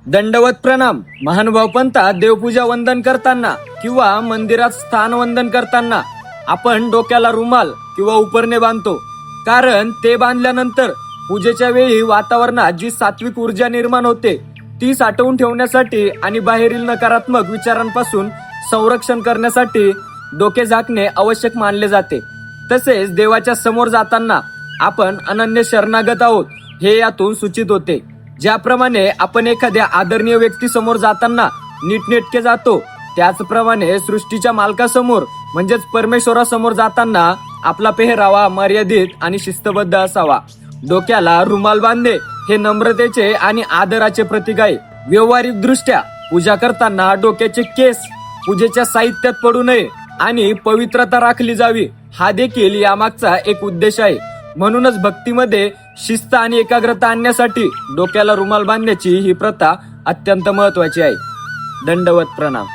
दंडवत प्रणाम. महानुभाव पंथात देवपूजा वंदन करताना किंवा मंदिरात स्थान वंदन करताना आपण डोक्याला रुमाल किंवा उपरणे बांधतो. कारण ते बांधल्यानंतर पूजेच्या वेळी वातावरणात जी सात्विक ऊर्जा निर्माण होते ती साठवून ठेवण्यासाठी आणि बाहेरील नकारात्मक विचारांपासून संरक्षण करण्यासाठी डोके झाकणे आवश्यक मानले जाते. तसेच देवाच्या समोर जाताना आपण अनन्य शरणागत आहोत हे यातून सूचित होते. ज्याप्रमाणे आपण एखाद्या आदरणीय व्यक्ती समोर जाताना नीटनेटके जातो, त्याचप्रमाणे सृष्टीच्या मालकासमोर म्हणजेच परमेश्वरासमोर जाताना आपला पेहरावा मर्यादित आणि शिस्तबद्ध असावा. डोक्याला रुमाल बांधणे हे नम्रतेचे आणि आदराचे प्रतीक आहे. व्यावहारिक दृष्ट्या पूजा करताना डोक्याचे केस पूजेच्या साहित्यात पडू नये आणि पवित्रता राखली जावी हा देखील यामागचा एक उद्देश आहे. म्हणूनच भक्तीमध्ये शिस्त आणि एकाग्रता आणण्यासाठी डोक्याला रुमाल बांधण्याची ही प्रथा अत्यंत महत्वाची आहे. दंडवत प्रणाम.